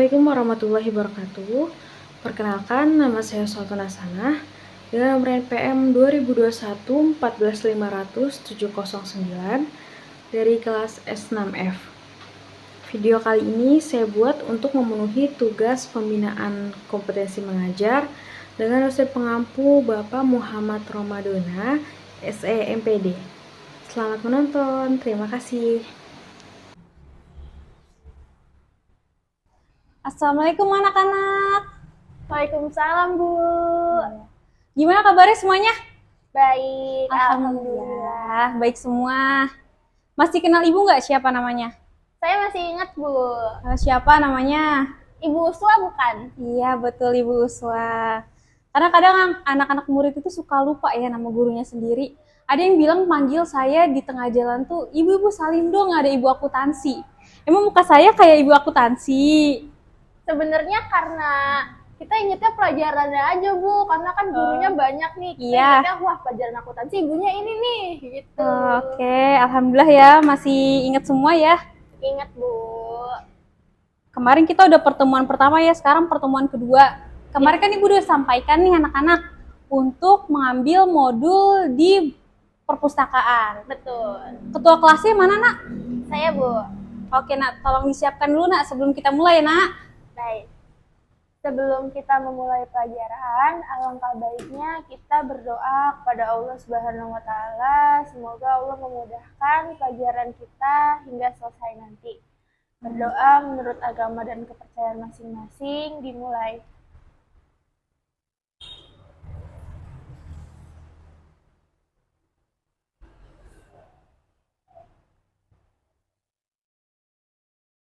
Assalamualaikum warahmatullahi wabarakatuh. Perkenalkan, nama saya Sultan Hasanah dengan nomor NPM 2021 14500 709 dari kelas S6F. Video kali ini saya buat untuk memenuhi tugas pembinaan kompetensi mengajar dengan dosen pengampu Bapak Muhammad Romadona, SE MPD. Selamat menonton, terima kasih. Assalamualaikum anak-anak. Waalaikumsalam, Bu. Gimana kabarnya semuanya? Baik, Alhamdulillah. Baik semua. Masih kenal ibu nggak siapa namanya? Saya masih ingat, Bu. Siapa namanya? Ibu Uswa bukan? Iya betul Ibu Uswa. Karena kadang anak-anak murid itu suka lupa ya nama gurunya sendiri. Ada yang bilang manggil saya di tengah jalan tuh, ibu salim dong, ada ibu akuntansi. Emang muka saya kayak ibu akuntansi? Sebenarnya karena kita ingetnya pelajarannya aja, Bu. Karena kan gurunya banyak nih. Kita Iya. ingetnya, wah pelajaran akuntansi ibunya ini nih, gitu. Oke, alhamdulillah ya masih ingat semua ya. Ingat, Bu. Kemarin kita udah pertemuan pertama ya, sekarang pertemuan kedua. Kemarin kan Ibu udah sampaikan nih anak-anak untuk mengambil modul di perpustakaan. Betul. Ketua kelasnya mana, Nak? Saya, Bu. Oke, Nak, tolong disiapkan dulu, Nak, sebelum kita mulai, Nak. Baik. Sebelum kita memulai pelajaran, alangkah baiknya kita berdoa kepada Allah Subhanahu wa taala, semoga Allah memudahkan pelajaran kita hingga selesai nanti. Berdoa menurut agama dan kepercayaan masing-masing, dimulai.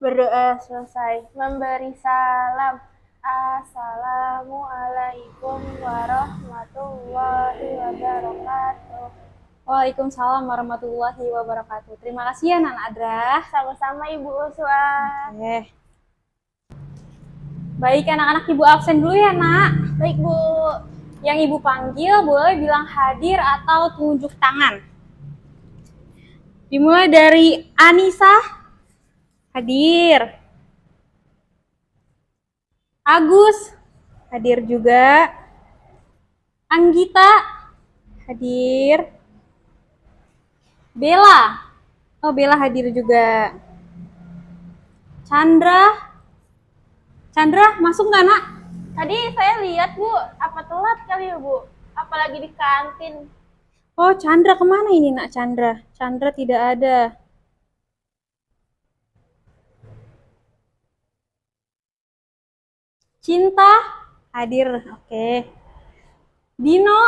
Berdoa selesai. Memberi salam. Assalamualaikum warahmatullahi wabarakatuh. Waalaikumsalam warahmatullahi wabarakatuh. Terima kasih ya, Nana Adra. Sama-sama Ibu Uswa. Oke. Baik, anak-anak Ibu absen dulu ya, Nak. Baik, Bu. Yang Ibu panggil boleh bilang hadir atau tunjuk tangan. Dimulai dari Anissa. Hadir. Agus. Hadir juga. Anggita. Hadir. Bella. Oh, Bella hadir juga. Chandra. Chandra, masuk nggak, Nak? Tadi saya lihat, Bu. Apa telat kali ya, Bu? Apalagi di kantin. Oh, Chandra kemana ini, Nak? Chandra. Chandra tidak ada. Cinta hadir, oke. Dino,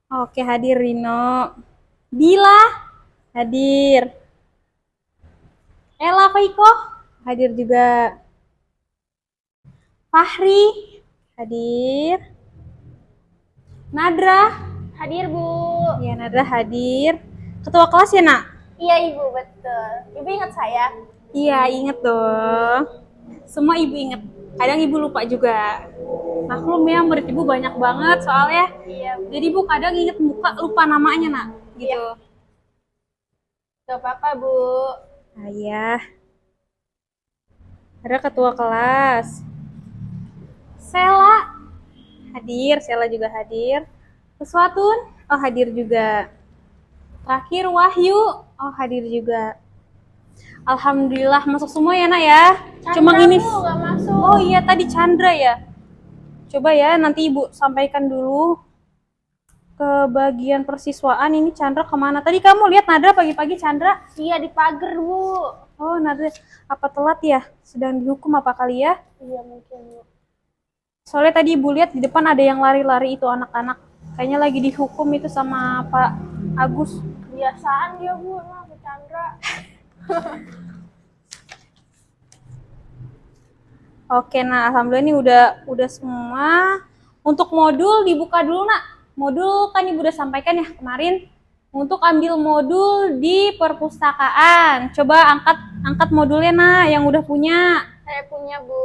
oke hadir Dino. Dila hadir. Ella Faiko hadir juga. Fahri hadir. Nadra hadir, Bu. Ya, Nadra hadir. Ketua kelas ya, Nak? Iya, Ibu, betul. Ibu ingat saya? Iya, inget dong. Semua Ibu inget. Kadang Ibu lupa juga. Maklum ya, murid Ibu banyak banget soalnya. Iya, Bu. Jadi Ibu kadang inget muka, lupa namanya, Nak. Gitu. Iya. Gak apa-apa, Bu. Nah, iya. Ada ketua kelas. Sela hadir, Sela juga hadir. Sesuatun, oh hadir juga. Terakhir Wahyu, oh hadir juga. Alhamdulillah masuk semua ya, Nak ya. Chandra, Cuma ini. Bu, gak masuk. Oh iya, tadi Chandra ya. Coba ya nanti Ibu sampaikan dulu ke bagian persiswaan, ini Chandra kemana? Tadi kamu lihat Nadra pagi-pagi Chandra? Iya, di pagar, Bu. Oh, Nadra apa telat ya? Sedang dihukum apa kali ya? Iya, mungkin, Bu. Soalnya tadi Ibu lihat di depan ada yang lari-lari itu anak-anak. Kayaknya lagi dihukum itu sama Pak Agus. Kebiasaan dia, Bu, nah, ke Chandra. Oke, nah alhamdulillah ini udah semua. Untuk modul dibuka dulu, Nak. Modul kan Ibu udah sampaikan ya kemarin untuk ambil modul di perpustakaan. Coba angkat modulnya, Nak, yang udah punya. Saya punya, Bu.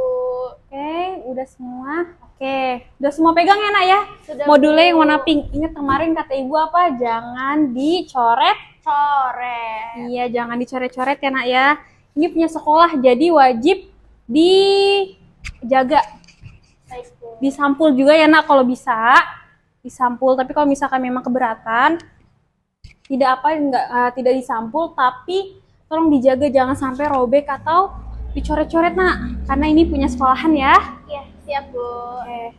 Oke, udah semua. Oke, udah semua pegang ya, Nak ya? Sudah, Modulnya Bu. yang warna pink. Ingat kemarin kata Ibu apa? Jangan dicoret. Coret. Iya, jangan dicoret-coret ya, Nak ya. Ini punya sekolah, jadi wajib dijaga, Baik, Bu. disampul juga ya nak kalau bisa, disampul. Tapi kalau misalkan memang keberatan, tidak disampul, tapi tolong dijaga jangan sampai robek atau dicoret-coret nak, karena ini punya sekolahan ya. Iya, siap, Bu. Oke.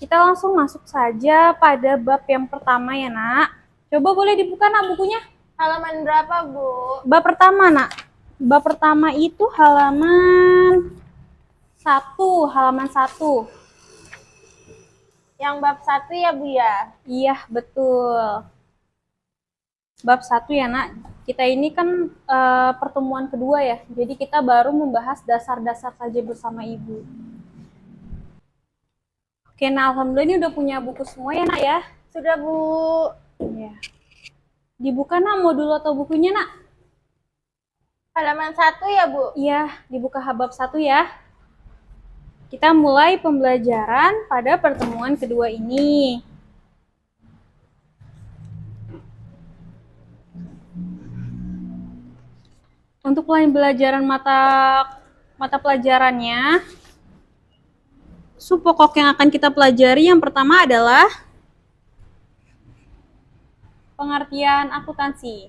Kita langsung masuk saja pada bab yang pertama ya nak. Coba boleh dibuka nak bukunya. Halaman berapa, Bu? Bab pertama nak. Bab pertama itu halaman 1, halaman 1. Yang bab 1 ya, Bu ya? Iya, betul. Bab 1 ya nak. Kita ini kan pertemuan kedua ya. Jadi kita baru membahas dasar-dasar saja bersama Ibu. Oke, nah alhamdulillah ini udah punya buku semua ya nak ya. Sudah, Bu. Iya. Dibuka nak modul atau bukunya nak? Halaman 1 ya, Bu? Iya, dibuka bab 1 ya. Kita mulai pembelajaran pada pertemuan kedua ini. Untuk pembelajaran mata pelajarannya, pokok yang akan kita pelajari yang pertama adalah pengertian akuntansi.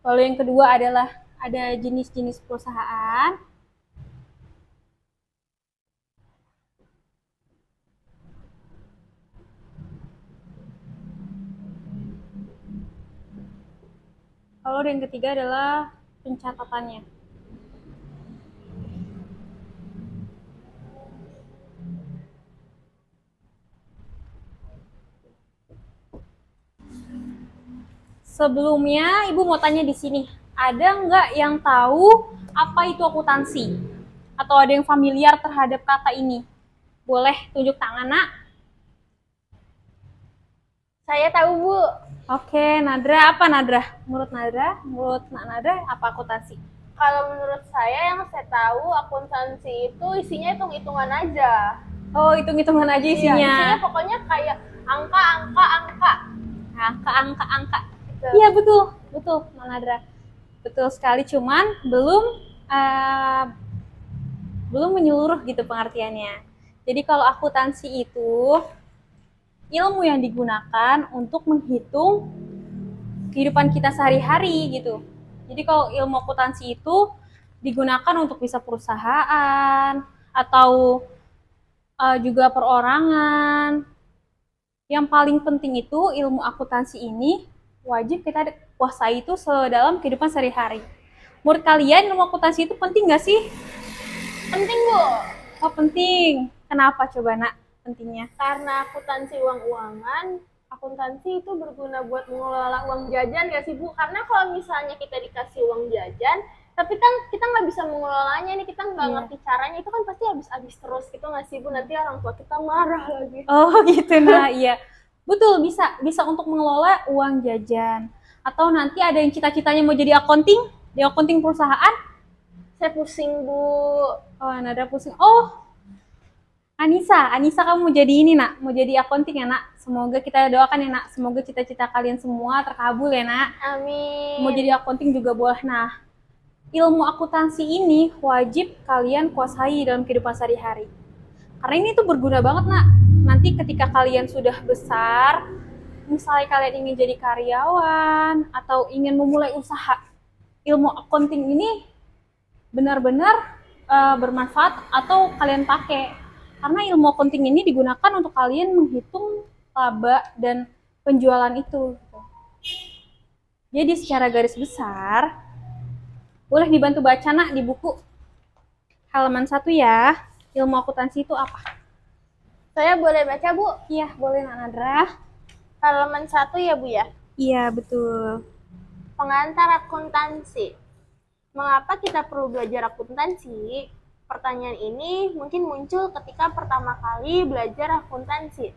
Lalu yang kedua adalah ada jenis-jenis perusahaan. Lalu yang ketiga adalah pencatatannya. Sebelumnya, Ibu mau tanya di sini, ada nggak yang tahu apa itu akuntansi? Atau ada yang familiar terhadap kata ini? Boleh tunjuk tangan, nak? Saya tahu, Bu. Oke, Nadra, apa Nadra? Menurut Nak Nadra, apa akuntansi? Kalau menurut saya yang saya tahu akuntansi itu isinya hitung-hitungan aja. Oh, hitung-hitungan aja Iya, isinya. isinya pokoknya kayak angka. Angka. Gitu. Iya, betul, Nak Nadra. Betul sekali, cuman belum menyeluruh gitu pengertiannya. Jadi kalau akuntansi itu ilmu yang digunakan untuk menghitung kehidupan kita sehari-hari gitu. Jadi kalau ilmu akuntansi itu digunakan untuk bisa perusahaan atau juga perorangan. Yang paling penting itu ilmu akuntansi ini wajib kita kuasai itu dalam kehidupan sehari-hari. Menurut kalian ilmu akuntansi itu penting nggak sih? Penting, Bu. Oh, penting. Kenapa coba nak pentingnya? Karena akuntansi uang-uangan, akuntansi itu berguna buat mengelola uang jajan nggak sih, Bu? Karena kalau misalnya kita dikasih uang jajan, tapi kan kita nggak bisa mengelolanya nih, kita nggak ngerti caranya, itu kan pasti habis-habis terus gitu nggak sih, Bu? Nanti orang tua kita marah lagi. Oh gitu, nah iya. Betul, bisa untuk mengelola uang jajan. Atau nanti ada yang cita-citanya mau jadi accounting, di accounting perusahaan. Saya pusing, Bu. Oh, Nada pusing. Oh, Anissa kamu mau jadi ini nak, mau jadi accounting ya nak. Semoga kita doakan ya nak, semoga cita-cita kalian semua terkabul ya nak. Amin. Mau jadi accounting juga boleh. Nah, ilmu akuntansi ini wajib kalian kuasai dalam kehidupan sehari-hari. Karena ini tuh berguna banget nak. Nanti ketika kalian sudah besar, misalnya kalian ingin jadi karyawan atau ingin memulai usaha, ilmu accounting ini benar-benar bermanfaat atau kalian pakai. Karena ilmu accounting ini digunakan untuk kalian menghitung laba dan penjualan itu. Jadi secara garis besar, boleh dibantu baca nak di buku halaman 1 ya. Ilmu akuntansi itu apa? Saya boleh baca, Bu? Iya, boleh Nak Nadra. Halaman 1 ya, Bu ya? Iya, betul. Pengantar akuntansi. Mengapa kita perlu belajar akuntansi? Pertanyaan ini mungkin muncul ketika pertama kali belajar akuntansi.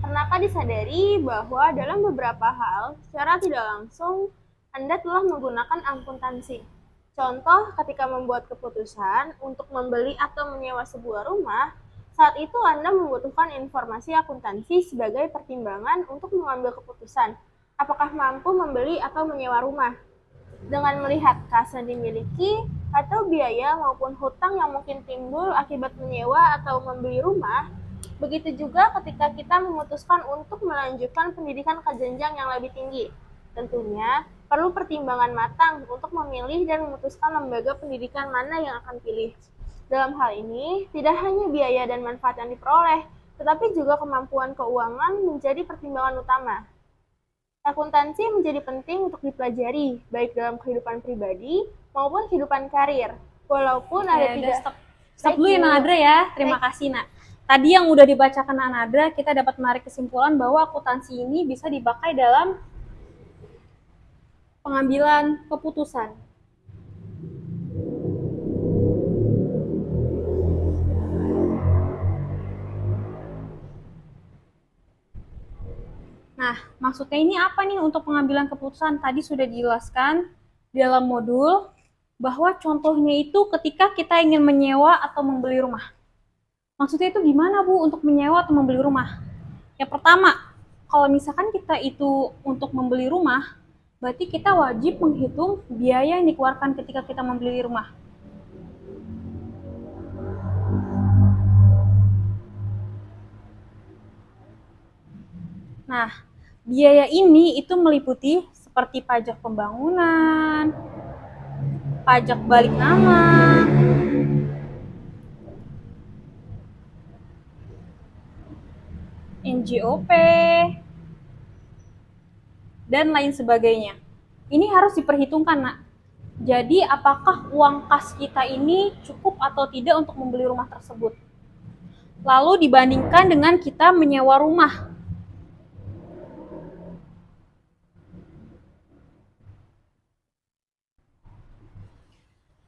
Pernahkah disadari bahwa dalam beberapa hal, secara tidak langsung, Anda telah menggunakan akuntansi? Contoh, ketika membuat keputusan untuk membeli atau menyewa sebuah rumah, Saat itu Anda membutuhkan informasi akuntansi sebagai pertimbangan untuk mengambil keputusan apakah mampu membeli atau menyewa rumah. Dengan melihat kas yang dimiliki atau biaya maupun hutang yang mungkin timbul akibat menyewa atau membeli rumah, begitu juga ketika kita memutuskan untuk melanjutkan pendidikan ke jenjang yang lebih tinggi. Tentunya perlu pertimbangan matang untuk memilih dan memutuskan lembaga pendidikan mana yang akan pilih. Dalam hal ini, tidak hanya biaya dan manfaat yang diperoleh, tetapi juga kemampuan keuangan menjadi pertimbangan utama. Akuntansi menjadi penting untuk dipelajari, baik dalam kehidupan pribadi maupun kehidupan karir. Walaupun ada tiga... Stop dulu ya Nadra ya, terima kasih Nak. Tadi yang udah dibacakan Nadra, kita dapat menarik kesimpulan bahwa akuntansi ini bisa dipakai dalam pengambilan keputusan. Nah, maksudnya ini apa nih untuk pengambilan keputusan? Tadi sudah dijelaskan dalam modul bahwa contohnya itu ketika kita ingin menyewa atau membeli rumah. Maksudnya itu gimana Bu untuk menyewa atau membeli rumah? Yang pertama, kalau misalkan kita itu untuk membeli rumah, berarti kita wajib menghitung biaya yang dikeluarkan ketika kita membeli rumah. Nah, biaya ini itu meliputi seperti pajak pembangunan, pajak balik nama, NJOP, dan lain sebagainya. Ini harus diperhitungkan, Nak. Jadi, apakah uang kas kita ini cukup atau tidak untuk membeli rumah tersebut? Lalu dibandingkan dengan kita menyewa rumah.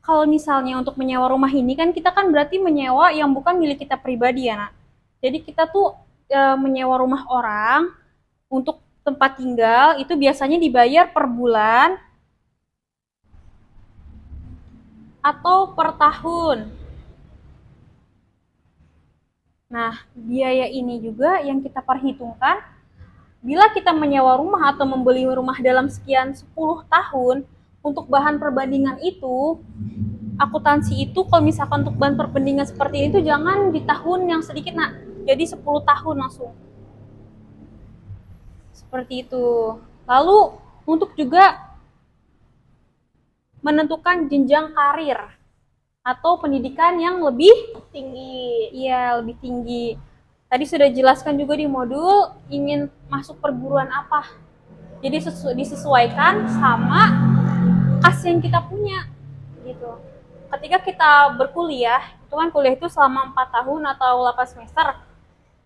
Kalau misalnya untuk menyewa rumah ini kan kita kan berarti menyewa yang bukan milik kita pribadi ya Nak. Jadi kita tuh menyewa rumah orang untuk tempat tinggal itu biasanya dibayar per bulan atau per tahun. Nah, biaya ini juga yang kita perhitungkan bila kita menyewa rumah atau membeli rumah dalam sekian 10 tahun, untuk bahan perbandingan itu, akuntansi itu kalau misalkan untuk bahan perbandingan seperti itu jangan di tahun yang sedikit Nak, jadi 10 tahun langsung. Seperti itu. Lalu untuk juga menentukan jenjang karir atau pendidikan yang lebih tinggi. Iya, lebih tinggi. Tadi sudah jelaskan juga di modul ingin masuk perguruan apa. Jadi disesuaikan sama kas yang kita punya gitu. Ketika kita berkuliah, itu kan kuliah itu selama 4 tahun atau 8 semester.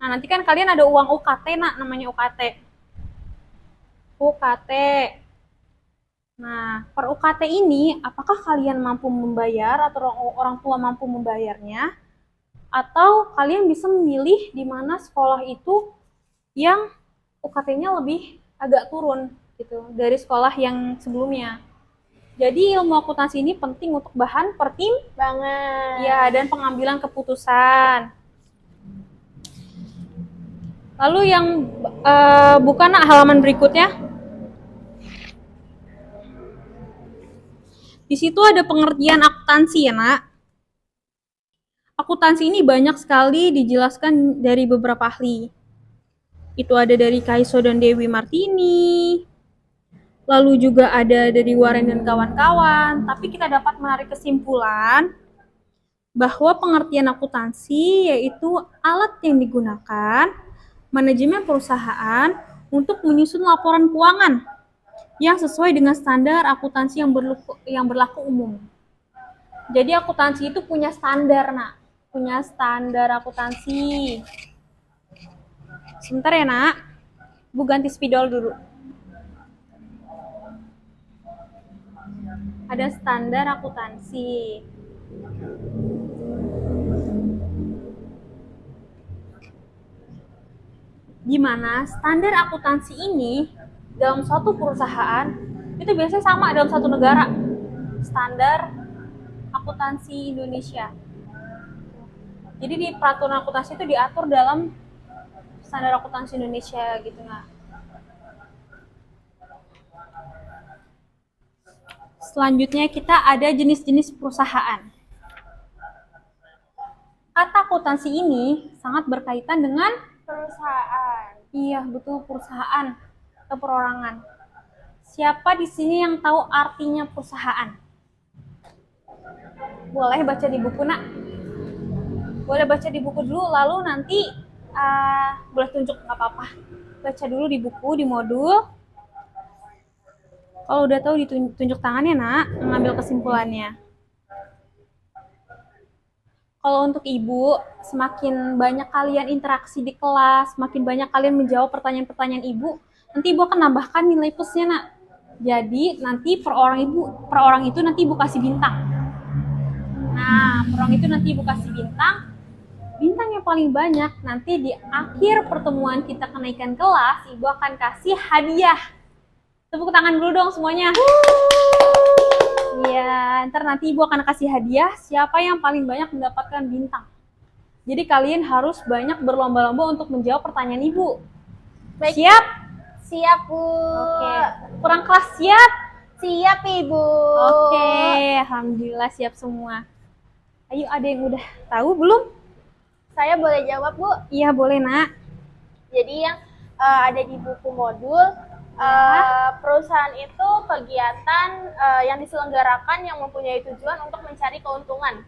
Nah, nanti kan kalian ada uang UKT, Nak, namanya UKT. UKT. Nah, per UKT ini, apakah kalian mampu membayar atau orang tua mampu membayarnya? Atau kalian bisa memilih di mana sekolah itu yang UKT-nya lebih agak turun gitu dari sekolah yang sebelumnya. Jadi ilmu akuntansi ini penting untuk bahan pertimbangan. Ya, dan pengambilan keputusan. Lalu yang bukan Nak, halaman berikutnya. Di situ ada pengertian akuntansi ya Nak. Akuntansi ini banyak sekali dijelaskan dari beberapa ahli. Itu ada dari Kaiso dan Dewi Martini. Lalu juga ada dari Warren dan kawan-kawan, tapi kita dapat menarik kesimpulan bahwa pengertian akuntansi yaitu alat yang digunakan manajemen perusahaan untuk menyusun laporan keuangan yang sesuai dengan standar akuntansi yang berlaku umum. Jadi akuntansi itu punya standar, Nak. Punya standar akuntansi. Sebentar ya, Nak. Bu ganti spidol dulu. Ada standar akuntansi. Di mana standar akuntansi ini dalam suatu perusahaan itu biasanya sama dalam satu negara. Standar akuntansi Indonesia. Jadi di peraturan akuntansi itu diatur dalam standar akuntansi Indonesia gitu. Nah, selanjutnya kita ada jenis-jenis perusahaan. Kata akuntansi ini sangat berkaitan dengan Perusahaan. iya betul perusahaan atau perorangan. Siapa di sini yang tahu artinya perusahaan? Boleh baca di buku nak. Boleh baca di buku dulu, lalu nanti boleh tunjuk nggak apa-apa. Baca dulu di buku di modul. Kalau udah tahu ditunjuk tangannya nak, mengambil kesimpulannya. Kalau untuk ibu, semakin banyak kalian interaksi di kelas, semakin banyak kalian menjawab pertanyaan-pertanyaan ibu, nanti ibu akan nambahkan nilai plusnya nak. Jadi nanti per orang itu nanti ibu kasih bintang. Nah, per orang itu nanti ibu kasih bintang. Bintang yang paling banyak nanti di akhir pertemuan kita kenaikan kelas, ibu akan kasih hadiah. Tepuk tangan dulu dong semuanya. Iya, ntar nanti ibu akan kasih hadiah siapa yang paling banyak mendapatkan bintang. Jadi kalian harus banyak berlomba-lomba untuk menjawab pertanyaan ibu. Baik. Siap? Siap, Bu. Oke. Kurang kelas siap? Siap, Ibu. Oke, alhamdulillah siap semua. Ayo, ada yang udah tahu belum? Saya boleh jawab, Bu? Iya, boleh nak. Jadi yang ada di buku modul, perusahaan itu kegiatan yang diselenggarakan yang mempunyai tujuan untuk mencari keuntungan.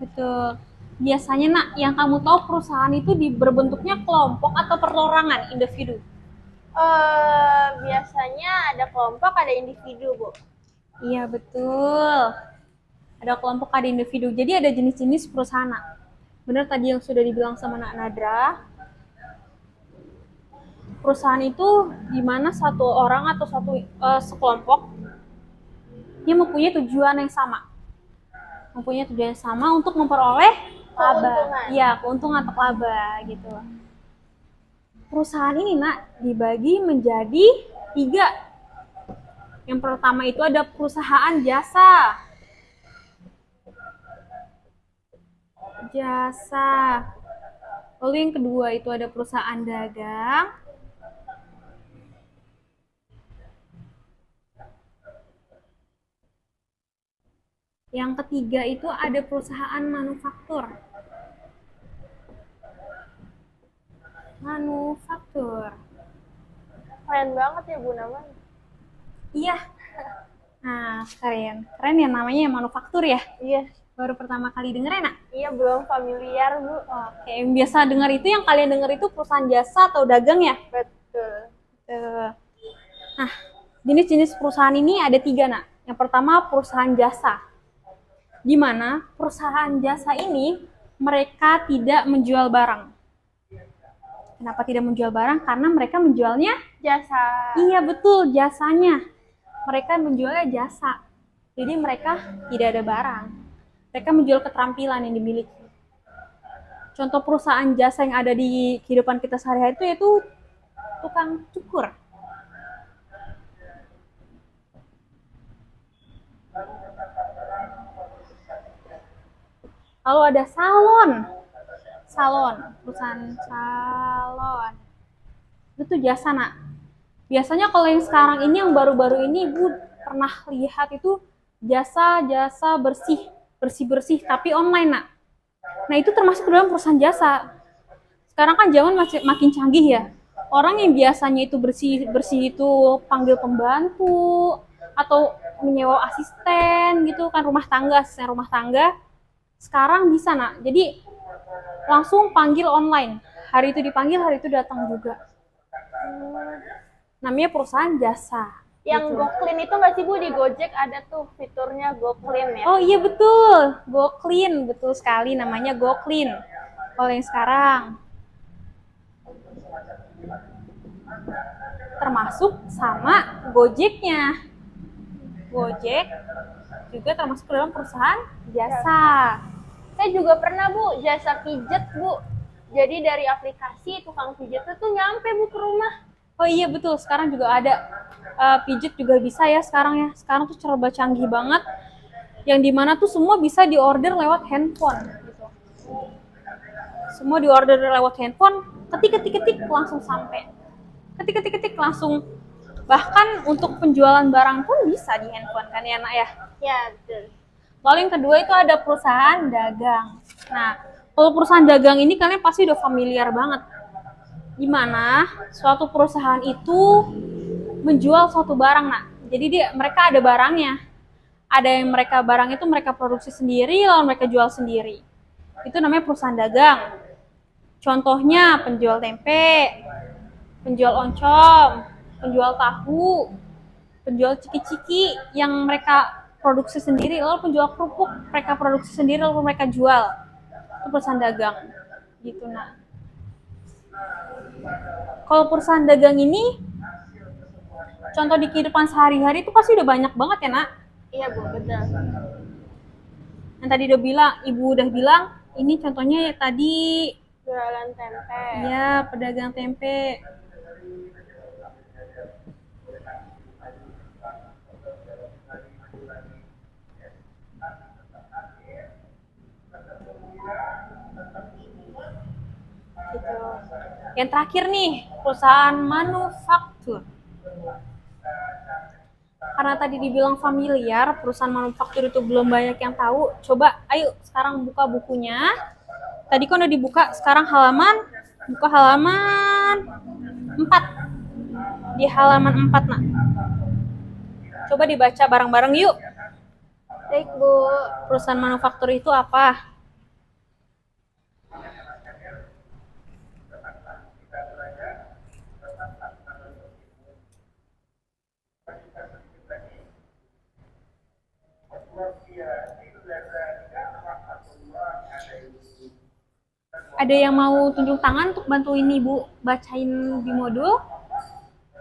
Betul. Biasanya nak, yang kamu tahu perusahaan itu berbentuknya kelompok atau perorangan, individu? Biasanya ada kelompok, ada individu, Bu. Iya, betul. Ada kelompok, ada individu. Jadi ada jenis-jenis perusahaan, nak. Benar tadi yang sudah dibilang sama Nak Nadra. Perusahaan itu di mana satu orang atau sekelompok dia mempunyai tujuan yang sama. Mempunyai tujuan yang sama untuk memperoleh laba. Iya, keuntungan atau laba gitu. Perusahaan ini nak dibagi menjadi 3. Yang pertama itu ada perusahaan jasa. Lalu yang kedua itu ada perusahaan dagang. Yang ketiga itu ada perusahaan manufaktur. Keren banget ya, Bu, namanya. Iya. Nah, keren ya namanya manufaktur ya. Iya. Baru pertama kali denger ya nak? Iya, belum familiar, Bu. Oke, yang biasa dengar itu yang kalian dengar itu perusahaan jasa atau dagang ya? Betul. Nah, jenis-jenis perusahaan ini ada 3 nak. Yang pertama perusahaan jasa. Di mana perusahaan jasa ini mereka tidak menjual barang. Kenapa tidak menjual barang? Karena mereka menjualnya jasa. Iya betul, jasanya. Mereka menjualnya jasa. Jadi mereka tidak ada barang. Mereka menjual keterampilan yang dimiliki. Contoh perusahaan jasa yang ada di kehidupan kita sehari-hari itu yaitu tukang cukur. Lalu ada perusahaan salon. Itu jasa nak. Biasanya kalau yang sekarang ini, yang baru-baru ini Ibu pernah lihat itu jasa bersih tapi online nak. Nah itu termasuk dalam perusahaan jasa. Sekarang kan zaman makin canggih ya. Orang yang biasanya itu bersih itu panggil pembantu atau menyewa asisten gitu kan, asisten rumah tangga. Sekarang bisa nak. Jadi langsung panggil online. Hari itu dipanggil, hari itu datang juga. Namanya perusahaan jasa. Yang gitu. GoClean itu nggak sih Bu, di Gojek ada tuh fiturnya GoClean ya? Oh iya betul, GoClean, betul sekali namanya GoClean. Kalau yang sekarang termasuk sama Gojeknya. Gojek juga termasuk dalam perusahaan jasa. Saya juga pernah Bu, jasa pijet Bu. Jadi dari aplikasi tukang pijet itu nyampe Bu ke rumah. Oh iya betul, sekarang juga ada pijet juga bisa ya sekarang ya. Sekarang tuh serba canggih banget. Yang dimana tuh semua bisa diorder lewat handphone gitu. Semua diorder lewat handphone, ketik langsung sampai. Ketik langsung. Bahkan untuk penjualan barang pun bisa di handphone kan ya nak ya. Ya, betul. Lalu yang kedua itu ada perusahaan dagang. Nah, kalau perusahaan dagang ini kalian pasti udah familiar banget. Gimana suatu perusahaan itu menjual suatu barang nak. Jadi mereka ada barangnya. Ada yang barang itu mereka produksi sendiri, lalu mereka jual sendiri. Itu namanya perusahaan dagang. Contohnya penjual tempe, penjual oncom, penjual tahu, penjual ciki-ciki yang mereka produksi sendiri, lalu penjual kerupuk mereka produksi sendiri lalu mereka jual. Itu perusahaan dagang. Gitu nah. Kalau perusahaan dagang ini contoh di kehidupan sehari-hari itu pasti udah banyak banget ya nak. Iya Bu, betul. Yang tadi ibu udah bilang, ini contohnya ya tadi Jualan tempe. ya pedagang tempe. Gitu. Yang terakhir nih, perusahaan manufaktur. Karena tadi dibilang familiar, perusahaan manufaktur itu belum banyak yang tahu. Coba, ayo sekarang buka bukunya. Tadi kan udah dibuka, sekarang buka halaman 4. Di halaman 4, nak. Coba dibaca bareng-bareng yuk. Baik Bu. Perusahaan manufaktur itu apa? Ada yang mau tunjuk tangan untuk bantuin ibu bacain di modul?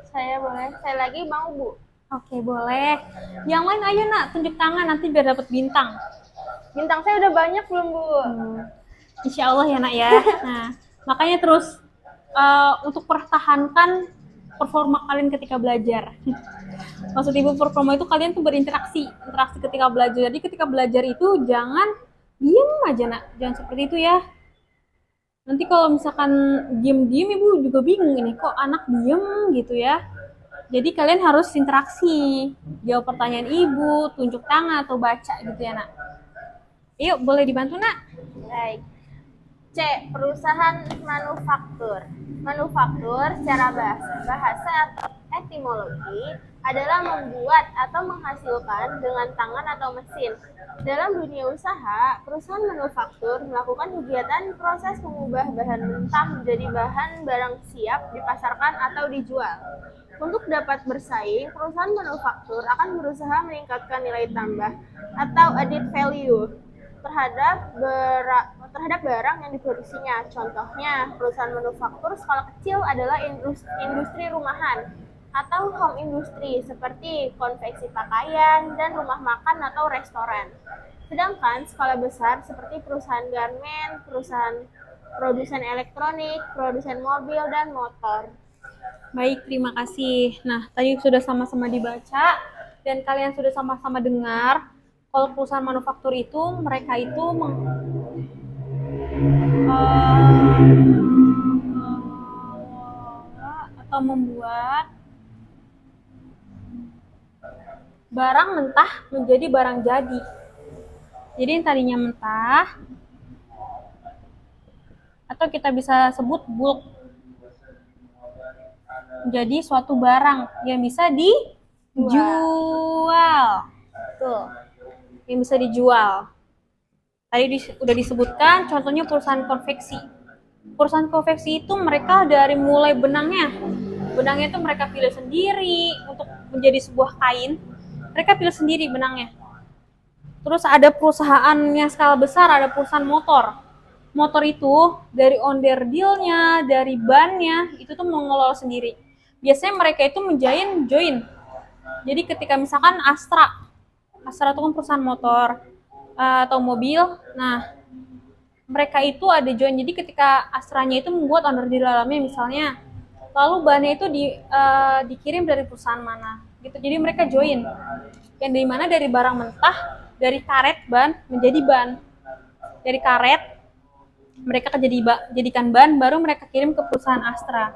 Saya boleh. Saya lagi mau Bu. Oke, boleh. Yang lain ayo nak, tunjuk tangan nanti biar dapat bintang. Bintang saya udah banyak belum Bu? Insya Allah ya nak ya. Nah, makanya terus untuk pertahankan performa kalian ketika belajar. Maksud ibu performa itu kalian tuh berinteraksi ketika belajar. Jadi ketika belajar itu jangan diem aja nak, jangan seperti itu ya. Nanti kalau misalkan diem ibu juga bingung ini kok anak diem gitu ya. Jadi kalian harus interaksi, jawab pertanyaan ibu, tunjuk tangan atau baca gitu ya nak. Yuk boleh dibantu nak. Baik. C. Perusahaan manufaktur. Manufaktur secara bahasa atau etimologi adalah membuat atau menghasilkan dengan tangan atau mesin. Dalam dunia usaha, perusahaan manufaktur melakukan kegiatan proses mengubah bahan mentah menjadi bahan barang siap dipasarkan atau dijual. Untuk dapat bersaing, perusahaan manufaktur akan berusaha meningkatkan nilai tambah atau added value terhadap barang yang diproduksinya. Contohnya, perusahaan manufaktur skala kecil adalah industri rumahan atau home industry seperti konveksi pakaian dan rumah makan atau restoran. Sedangkan skala besar seperti perusahaan garmen, perusahaan produsen elektronik, produsen mobil dan motor. Baik, terima kasih. Nah, tadi sudah sama-sama dibaca dan kalian sudah sama-sama dengar kalau perusahaan manufaktur itu mereka itu atau membuat barang mentah menjadi barang jadi. Jadi yang tadinya mentah atau kita bisa sebut bulk jadi suatu barang yang bisa dijual. Tuh. Yang bisa dijual. Tadi udah disebutkan contohnya perusahaan konveksi. Perusahaan konveksi itu mereka dari mulai benangnya itu mereka pilih sendiri untuk menjadi sebuah kain. Mereka pilih sendiri benangnya. Terus ada perusahaan yang skala besar, ada perusahaan motor. Motor itu dari onderdilnya, dari bannya itu tuh mengelola sendiri. Biasanya mereka itu join. Jadi ketika misalkan Astra itu kan perusahaan motor atau mobil. Nah, mereka itu ada join. Jadi ketika Astranya itu membuat order di dalamnya misalnya, lalu bannya itu dikirim dari perusahaan mana, gitu. Jadi mereka join. Yang dari mana? Dari barang mentah, dari karet ban menjadi ban. Dari karet Mereka jadikan ban, baru mereka kirim ke perusahaan Astra.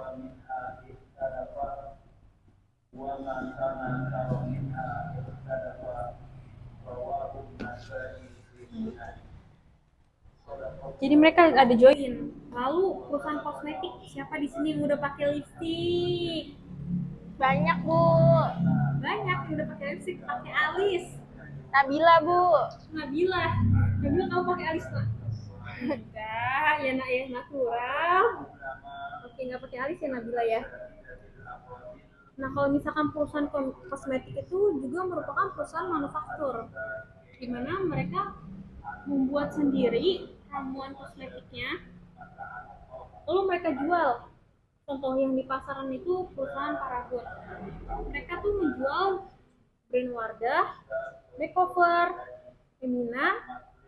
Jadi mereka ada join. Lalu perusahaan kosmetik, siapa di sini yang udah pakai lipstick? Banyak, Bu. Banyak yang udah pakai lipstick, pakai alis. Nabila, Bu. Nabila kamu pakai alis nggak? Enggak, ya nak ya natural. Oke, nggak pakai alis ya Nabila ya. Nah, kalau misalkan perusahaan kosmetik itu juga merupakan perusahaan manufaktur, di mana mereka membuat sendiri ramuan kosmetiknya, lalu mereka jual. Contoh yang di pasaran itu perusahaan Paragon. Mereka tuh menjual brand Wardah, Makeover, Emina,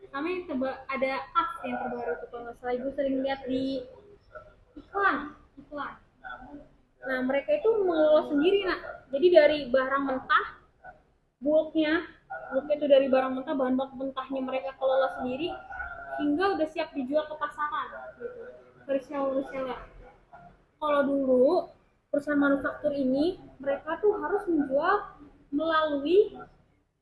sama yang ada AF yang terbaru tuh kalau nggak salah ibu sering lihat di iklan. Nah mereka itu mengelola sendiri nak. Jadi dari barang mentah, bulknya itu dari barang mentah, bahan baku mentahnya mereka kelola sendiri, hingga udah siap dijual ke pasaran gitu. Reseller. Kalau dulu perusahaan manufaktur ini mereka tuh harus menjual melalui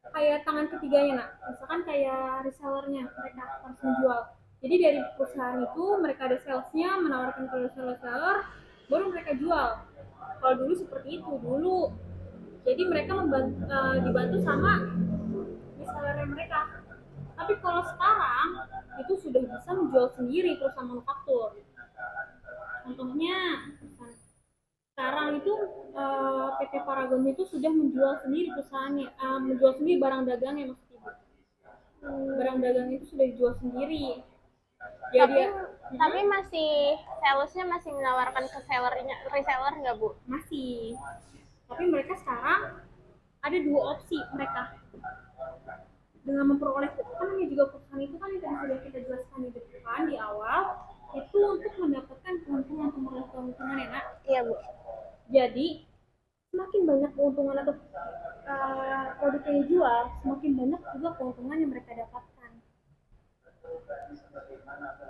kayak tangan ketiganya nak, misalkan kayak resellernya mereka harus menjual. Jadi dari perusahaan itu mereka ada salesnya, menawarkan ke reseller, baru mereka jual. Kalau dulu seperti itu dulu. Jadi mereka dibantu sama resellernya mereka. Tapi kalau sekarang itu sudah bisa menjual sendiri perusahaan manufaktur. Contohnya sekarang itu PT Paragon itu sudah menjual sendiri perusahaannya, menjual sendiri barang dagangnya maksud ibu. Barang dagang itu sudah dijual sendiri. Jadi tapi masih salesnya masih menawarkan ke reseller nggak Bu? Masih. Tapi mereka sekarang ada dua opsi mereka dengan memperoleh, kan ini juga perusahaan itu kan yang tadi sudah kita jelaskan di depan di awal, itu untuk mendapatkan keuntungan ya nak. Iya Bu. Jadi semakin banyak keuntungan atau produk yang dijual, semakin banyak juga keuntungan yang mereka dapatkan.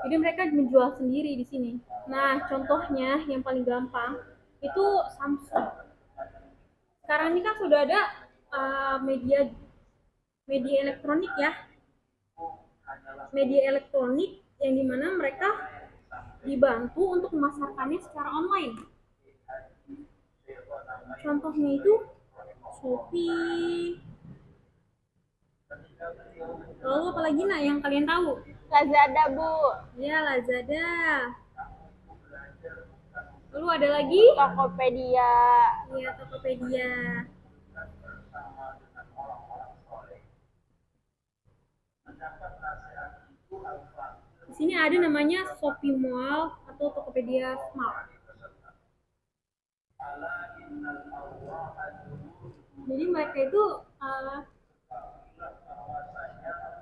Jadi mereka menjual sendiri di sini. Nah, contohnya yang paling gampang itu Samsung. Sekarang ini kan sudah ada media elektronik ya. Media elektronik yang dimana mereka dibantu untuk memasarkannya secara online. Contohnya itu Shopee. Lalu apalagi nak yang kalian tahu? Lazada Bu. Ya Lazada. Lalu ada lagi? Tokopedia. Iya Tokopedia. Di sini ada namanya Shopee Mall atau Tokopedia Smart. Jadi mereka itu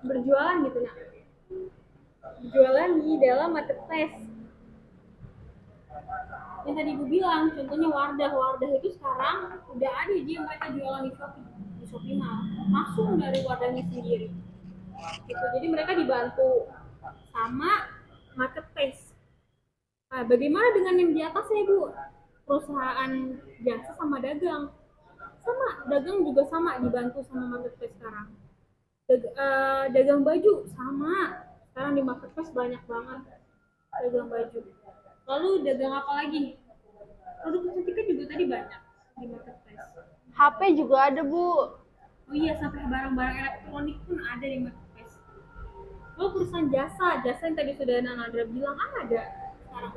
berjualan gitu nak. Berjualan di dalam marketplace. Yang tadi ibu bilang, contohnya Wardah itu sekarang udah ada dia mereka jualan di Shopee Mall, langsung dari Wardahnya sendiri. Gitu. Jadi mereka dibantu sama marketplace. Nah, bagaimana dengan yang di atasnya Bu? Perusahaan jasa sama dagang. Sama, dagang juga sama dibantu sama marketplace sekarang. Dagang baju sama. Sekarang di marketplace banyak banget dagang baju. Lalu dagang apa lagi? Produk kecantikan juga tadi banyak di marketplace. HP juga ada Bu. Oh iya, sampai barang-barang elektronik pun ada di marketplace. Lalu perusahaan jasa yang tadi sudah Nadra bilang ada. Sekarang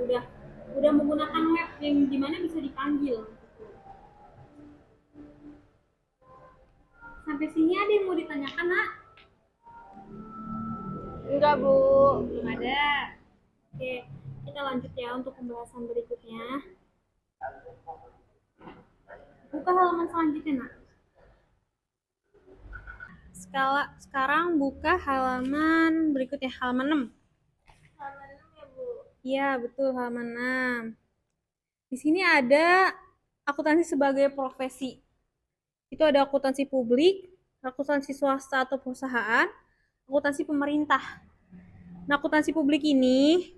udah menggunakan web yang dimana bisa dipanggil. Sampai sini ada yang mau ditanyakan nak? Enggak Bu. Belum ada. Oke, kita lanjut ya untuk pembahasan berikutnya. Buka halaman selanjutnya nak. Sekarang buka halaman berikutnya, halaman 6. Halaman 6 ya Bu. Iya betul, halaman 6. Di sini ada akuntansi sebagai profesi. Itu ada akuntansi publik, akuntansi swasta atau perusahaan, akuntansi pemerintah. Nah, akuntansi publik ini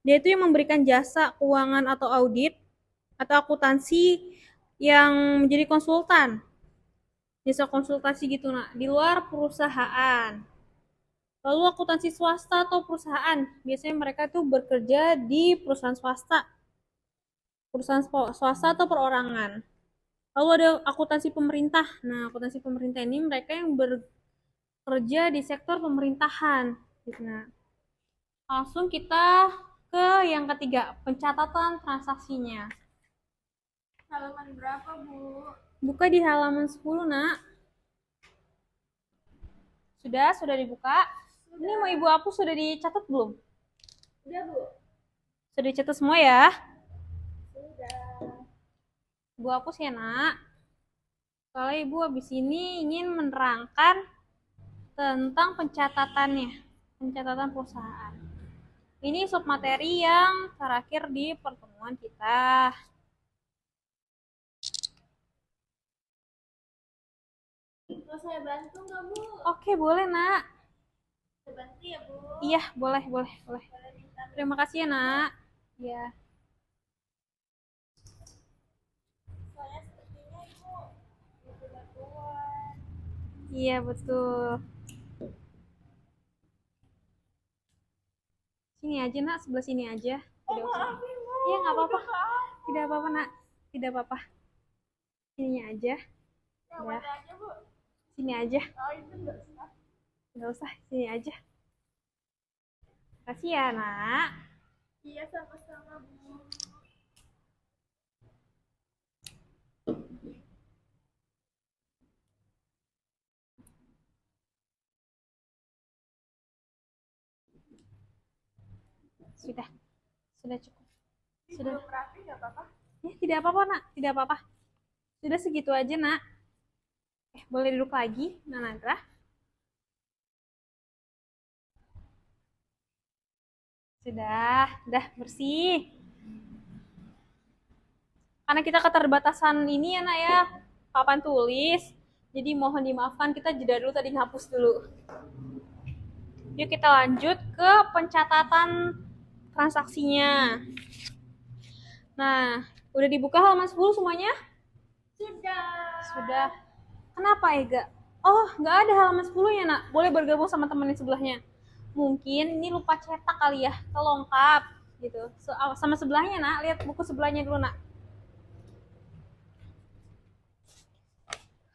Dia itu yang memberikan jasa keuangan atau audit atau akuntansi yang menjadi konsultan. Jasa konsultasi gitu nak, di luar perusahaan. Lalu akuntansi swasta atau perusahaan, biasanya mereka tuh bekerja di perusahaan swasta atau perorangan. Lalu ada akuntansi pemerintah. Nah, akuntansi pemerintah ini mereka yang bekerja di sektor pemerintahan. Gitu. Nah, langsung kita ke yang ketiga, pencatatan transaksinya. Halaman berapa, Bu? Buka di halaman 10, nak. Sudah dibuka? Ini mau Ibu hapus, sudah dicatat belum? Udah, Bu. Sudah dicatat semua ya? Sudah. Ibu hapus ya, nak. Soalnya Ibu habis ini ingin menerangkan tentang pencatatannya, pencatatan perusahaan. Ini submateri yang terakhir di pertemuan kita. Mau saya bantu nggak, Bu? Oke, boleh, nak. Saya bantu ya, Bu? Iya, boleh. Terima kasih ya, nak. Iya. Soalnya sepertinya Ibu butuh bantuan. Iya, betul. Sini aja, nak. Sebelah sini aja. Tidak usah. Iya, nggak apa-apa. Tidak apa-apa, nak. Tidak apa-apa. Sininya aja. Yang Ya. mana aja, Bu? Sini aja. Oh, itu nggak usah. Nggak usah, sini aja. Kasih ya, nak. Iya, sama-sama, Bu. Sudah cukup. Sudah. Belum rapi nggak apa-apa? Ya, tidak apa-apa, nak. Tidak apa-apa. Sudah segitu aja, nak. Boleh duduk lagi, Nanandra. Sudah bersih. Karena kita keterbatasan ini ya, nak ya, papan tulis. Jadi mohon dimaafkan, kita jeda dulu tadi, ngapus dulu. Yuk kita lanjut ke pencatatan transaksinya. Nah, udah dibuka halaman 10 semuanya? Sudah. Kenapa, Ega? Oh, nggak ada halaman 10-nya, nak. Boleh bergabung sama teman di sebelahnya. Mungkin ini lupa cetak kali ya, kelongkap gitu. Sama sebelahnya, nak. Lihat buku sebelahnya dulu, nak.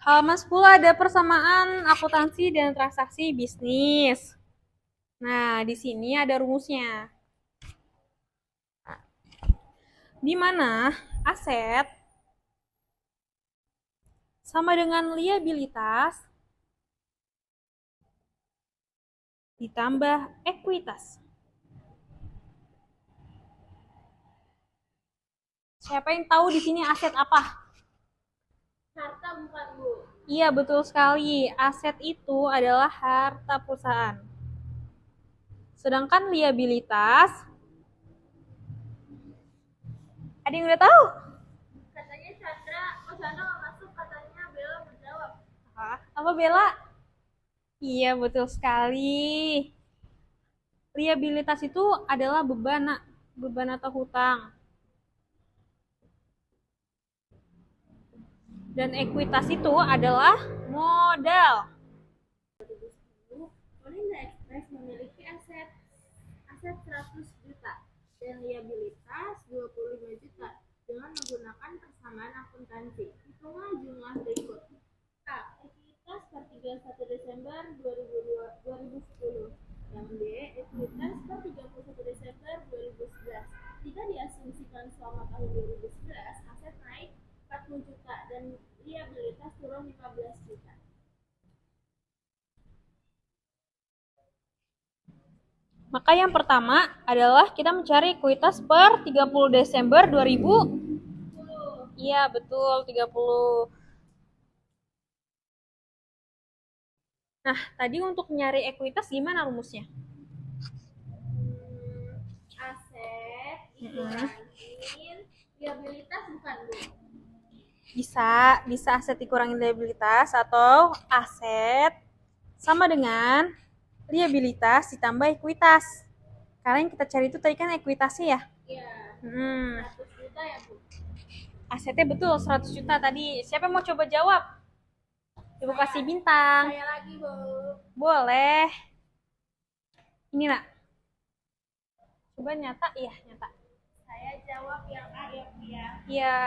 Halaman 10 ada persamaan akuntansi dan transaksi bisnis. Nah, di sini ada rumusnya. Di mana aset sama dengan liabilitas ditambah ekuitas. Siapa yang tahu di sini aset apa? Harta bukan, Bu? Iya, betul sekali. Aset itu adalah harta perusahaan. Sedangkan liabilitas, ada yang udah tahu? Katanya Chandra nggak masuk, katanya Bella menjawab. Apa Bella? Iya, betul sekali. Liabilitas itu adalah beban atau hutang. Dan ekuitas itu adalah modal. Olinda Express memiliki aset 100 juta dan liabilitas 25 juta dengan menggunakan persamaan akuntansi. Hitunglah jumlah berikut. A. Ekuitas per 31 Desember 2010. Yang B. Ekuitas per 31 Desember 2011. Jika diasumsikan selama tahun 2011, aset naik 40 juta dan liabilitas turun 15 juta. Maka yang pertama adalah kita mencari ekuitas per 30 Desember 2000. Iya, betul, 30. Nah, tadi untuk mencari ekuitas gimana rumusnya? Aset dikurangin liabilitas bukan, Bu? Bisa aset dikurangin liabilitas atau aset sama dengan liabilitas ditambah ekuitas. Kalian kita cari itu tadi kan ekuitasnya ya? Iya. Hmm. 100 juta ya, Bu? Asetnya betul 100 juta tadi. Siapa yang mau coba jawab? Ibu kasih bintang. Saya lagi, Bu. Boleh. Ini nak. Coba nyata, iya nyata. Saya jawab yang A ya, Bu ya. Iya.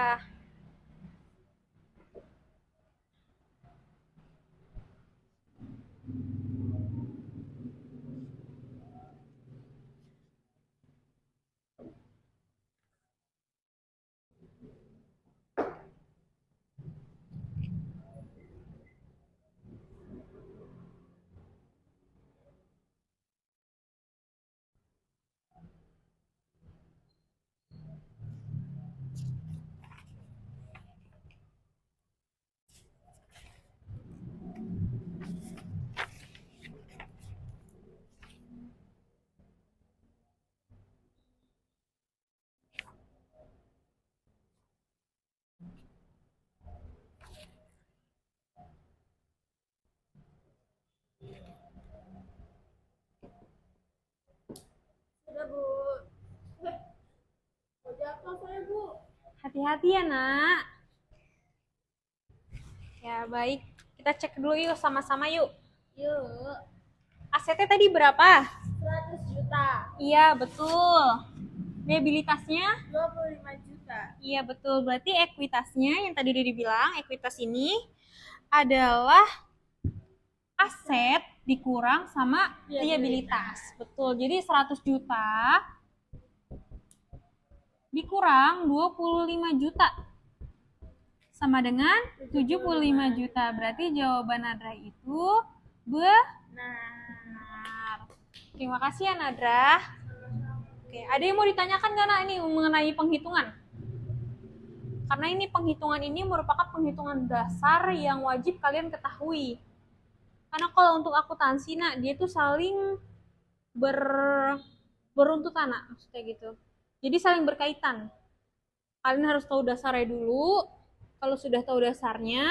Sudah, Bu. Mau jatuh saya, Bu. Hati-hati ya nak. Ya baik. Kita cek dulu yuk sama-sama yuk. Yuk. Asetnya tadi berapa? 100 juta. Iya betul. Liabilitasnya? 25 juta. Iya betul. Berarti ekuitasnya yang tadi udah dibilang, ekuitas ini adalah aset dikurang sama liabilitas. Betul. Jadi 100 juta dikurang 25 juta sama dengan 75 juta. Berarti jawaban Nadra itu benar. Terima kasih ya Nadra. Oke, ada yang mau ditanyakan nggak nak ini mengenai penghitungan? Karena ini penghitungan ini merupakan penghitungan dasar yang wajib kalian ketahui. Karena kalau untuk akuntansi nak, dia tuh saling beruntutan nak, maksudnya gitu. Jadi saling berkaitan. Kalian harus tahu dasarnya dulu. Kalau sudah tahu dasarnya,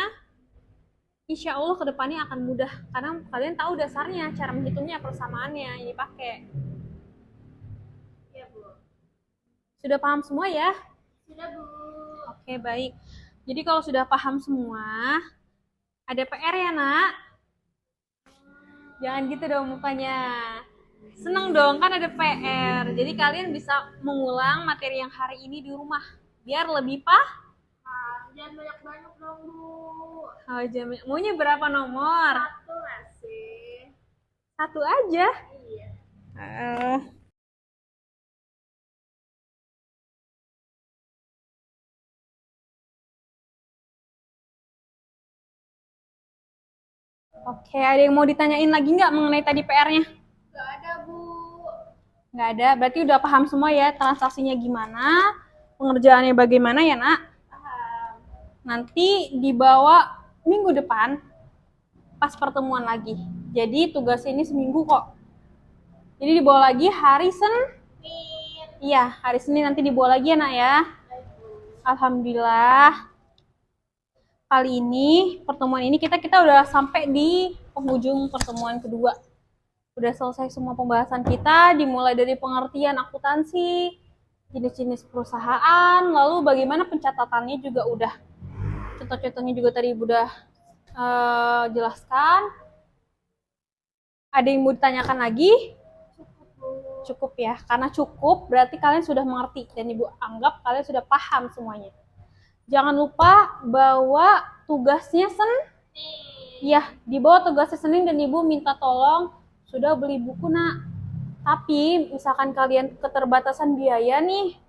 insya Allah kedepannya akan mudah. Karena kalian tahu dasarnya, cara menghitungnya, persamaannya yang dipakai. Iya, Bu. Sudah paham semua ya? Sudah, Bu. Oke, baik. Jadi kalau sudah paham semua, ada PR ya nak? Jangan gitu dong mukanya. Seneng dong kan ada PR. Jadi kalian bisa mengulang materi yang hari ini di rumah. Biar lebih paham. Jangan banyak-banyak dong, Bu. Oh, maunya berapa nomor? 1 masih. 1 aja. Iya. Oke, ada yang mau ditanyain lagi nggak mengenai tadi PR-nya? Gak ada, Bu. Nggak ada, berarti udah paham semua ya transaksinya gimana, pengerjaannya bagaimana ya nak? Paham. Nanti dibawa minggu depan pas pertemuan lagi. Jadi tugas ini seminggu kok. Jadi dibawa lagi hari Senin. Iya, hari Senin nanti dibawa lagi ya nak ya. Alhamdulillah. Kali ini pertemuan ini kita udah sampai di penghujung pertemuan kedua. Udah selesai semua pembahasan kita, dimulai dari pengertian akuntansi, jenis-jenis perusahaan, lalu bagaimana pencatatannya juga udah. Contoh-contohnya juga tadi udah jelaskan. Ada yang mau ditanyakan lagi? Cukup ya, karena cukup berarti kalian sudah mengerti dan Ibu anggap kalian sudah paham semuanya. Jangan lupa bawa tugasnya ya, dibawa tugasnya Senin dan Ibu minta tolong sudah beli buku nak. Tapi misalkan kalian keterbatasan biaya nih,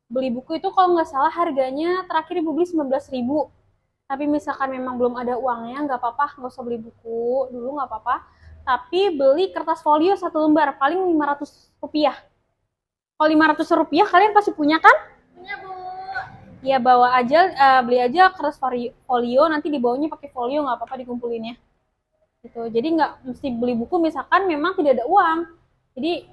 beli buku itu kalau nggak salah harganya terakhir Ibu beli 19.000. Tapi misalkan memang belum ada uangnya, nggak apa-apa, nggak usah beli buku dulu, nggak apa-apa. Tapi beli kertas folio 1 lembar, paling 500 rupiah. Kalau 500 rupiah kalian pasti punya kan? Punya, Bu. Ya bawa aja, beli aja kertas folio, nanti dibawanya pakai folio, nggak apa-apa dikumpulinnya. Gitu. Jadi nggak mesti beli buku misalkan memang tidak ada uang. Jadi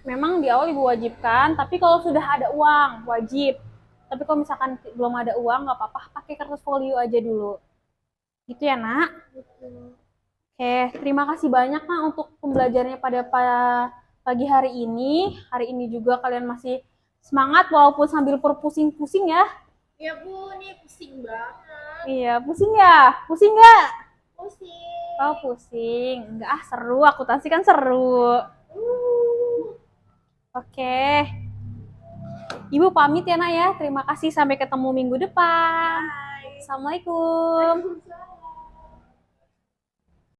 memang di awal Ibu wajibkan, tapi kalau sudah ada uang wajib. Tapi kalau misalkan belum ada uang nggak apa-apa, pakai kertas folio aja dulu. Gitu ya nak? Betul. Oke, terima kasih banyak nak untuk pembelajarannya pada pagi hari ini juga kalian masih semangat walaupun sambil berpusing-pusing ya. Ya Bu, ini pusing banget. Iya, pusing ya? Pusing nggak? Pusing. Oh, pusing. Enggak ah, seru. Akuntansi kan seru. Oke. Ibu pamit ya, Nak ya. Terima kasih. Sampai ketemu minggu depan. Bye. Assalamualaikum. Waalaikumsalam.